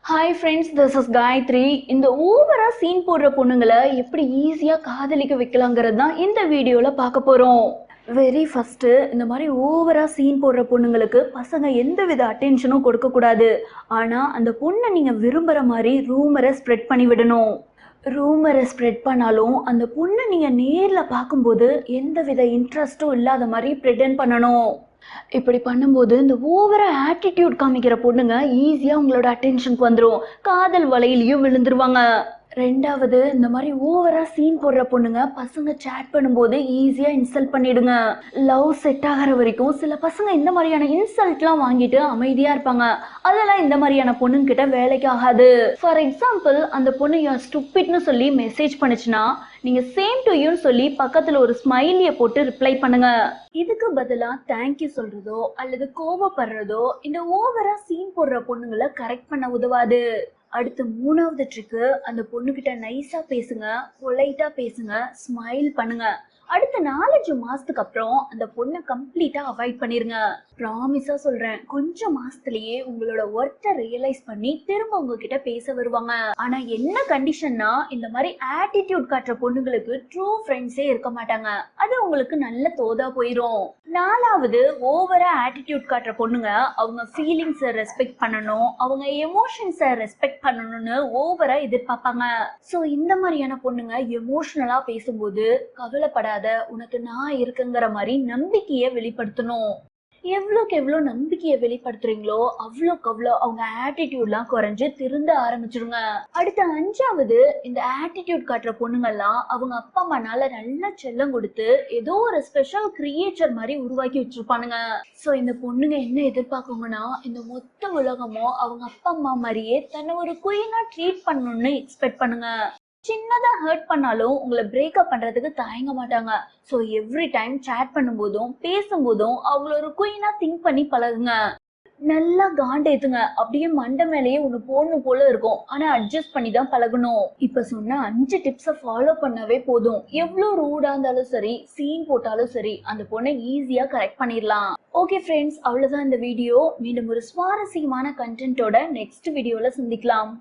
Hi friends, this is Gayatri. இந்த ஓவரா scene போடுற பொண்ணுங்களை எப்படி ஈஸியாக காதலிக்க வைக்கலாங்கிறது தான் இந்த வீடியோவில் பார்க்க போகிறோம். வெரி ஃபஸ்ட்டு, இந்த மாதிரி ஓவரா சீன் போடுற பொண்ணுங்களுக்கு பசங்க எந்த வித அட்டென்ஷனும் கொடுக்கக்கூடாது. ஆனால் அந்த பொண்ணை நீங்கள் விரும்புகிற மாதிரி ரூமரை ஸ்ப்ரெட் பண்ணி விடணும். ரூமரை ஸ்ப்ரெட் பண்ணாலும் அந்த பொண்ணை நீங்கள் நேரில் பார்க்கும்போது எந்த வித இன்ட்ரெஸ்ட்டும் இல்லாத மாதிரி ப்ரிட்டெண்ட் பண்ணணும். இப்படி பண்ணும்போது இந்த ஓவரா ஆட்டிடியூட் காமிக்கிற பொண்ணுங்க ஈஸியாக உங்களோட அட்டென்ஷனுக்கு வந்துடும். காதல் வலையிலையும் விழுந்துருவாங்க. ரெண்டாவது, இந்த மாதிரி ஓவரா சீன் போடுற பொண்ணுங்க பசங்க சேட் பண்ணும்போது ஈஸியா இன்சல்ட் பண்ணிடுங்க. லவ் செட் ஆகிற வரைக்கும் சில பசங்க இந்த மாதிரியான இன்சல்ட்லாம் வாங்கிட்டு அமைதியா இருப்பாங்க. அதெல்லாம் இந்த மாதிரியான பொண்ணுங்க கிட்ட வேலைக்கு ஆகாது. ஃபார் எக்ஸாம்பிள், அந்த பொண்ணு ஸ்டூபிட்னு சொல்லி மெசேஜ் பண்ணுச்சுன்னா நீங்க சேம் டு யூன்னு சொல்லி பக்கத்துல ஒரு ஸ்மைலிய போட்டு ரிப்ளை பண்ணுங்க. இதுக்கு பதிலா தேங்க்யூ சொல்றதோ அல்லது கோபப்படுறதோ இந்த ஓவரா சீன் போடுற பொண்ணுங்களை கரெக்ட் பண்ண உதவாது. அடுத்து மூணாவது ட்ரிக்கு, அந்த பொண்ணுகிட்ட நைஸா பேசுங்க, பொலைட்டா பேசுங்க, ஸ்மைல் பண்ணுங்க. அடுத்த 4-5 மாசத்துக்கு அப்புறம் அந்த பொண்ணை கம்ப்ளீட்டா அவாய்ட் பண்ணிருங்க. ப்ராமிஸா சொல்றேன், கொஞ்சம் மாசத்துலயே உங்களோட ஒர்த்தை ரியலைஸ் பண்ணி திரும்ப உங்ககிட்ட பேச வருவாங்க. ஆனா என்ன கண்டிஷன்னா, இந்த மாதிரி ஆட்டிடியூட் காட்டுற பொண்ணுங்களுக்கு ட்ரூ ஃப்ரெண்ட்ஸே இருக்க மாட்டாங்க. அது உங்களுக்கு நல்ல தோதா போயிரும். நாலாவது, ஓவரா ஆட்டிடியூட் காட்டுற பொண்ணுங்க அவங்க ஃபீலிங்ஸை ரெஸ்பெக்ட் பண்ணணும், அவங்க எமோஷன்ஸை ரெஸ்பெக்ட் பண்ணணும்னு ஓவரா எதிர்பார்ப்பாங்க. ஸோ இந்த மாதிரியான பொண்ணுங்க எமோஷனலா பேசும்போது கவலைப்படாத, உனக்கு நான் இருக்குங்கிற மாதிரி நம்பிக்கையை வெளிப்படுத்தணும். எவ்வளோக்கு எவ்வளோ நம்பிக்கையை வெளிப்படுத்துறீங்களோ அவ்வளோக்கு அவ்வளோ அவங்க ஆட்டிடியூட்லாம் குறைஞ்சு திருந்த ஆரம்பிச்சிருங்க. அடுத்த 5வது, இந்த ஆட்டிடியூட் காட்டுற பொண்ணுங்கள்லாம் அவங்க அப்பா அம்மானால நல்லா செல்லம் கொடுத்து ஏதோ ஒரு ஸ்பெஷல் கிரியேச்சர் மாதிரி உருவாக்கி வச்சிருப்பானுங்க. ஸோ இந்த பொண்ணுங்க என்ன எதிர்பார்க்குங்கன்னா, இந்த மொத்த உலகமும் அவங்க அப்பா அம்மா மாதிரியே தன்னை ஒரு குயினா ட்ரீட் பண்ணணும்னு எக்ஸ்பெக்ட் பண்ணுங்க. சின்னதா ஹர்ட் பண்ணாலும் உங்களை பிரேக்கப் பண்றதுக்கு தயங்க மாட்டாங்க. ஸோ எவ்ரி டைம் சேட் பண்ணும்போதும் பேசும்போதும் அவங்கள ஒரு குயினா திங்க் பண்ணி பழகுங்க. நல்லா காண்டேத்துங்க, அப்படியே மண்டை மேலேயே ஒன்று போடணும் போல இருக்கும். ஆனா அட்ஜஸ்ட் பண்ணி தான் பழகணும். இப்ப சொன்ன 5 டிப்ஸை ஃபாலோ பண்ணவே போதும். எவ்வளோ ரூடா இருந்தாலும் சரி, சீன் போட்டாலும் சரி, அந்த பொண்ணை ஈஸியா கரெக்ட் பண்ணிடலாம். ஓகே ஃப்ரெண்ட்ஸ், அவ்வளவுதான் இந்த வீடியோ. மீண்டும் ஒரு சுவாரஸ்யமான கண்டென்ட்டோட நெக்ஸ்ட் வீடியோல சந்திக்கலாம்.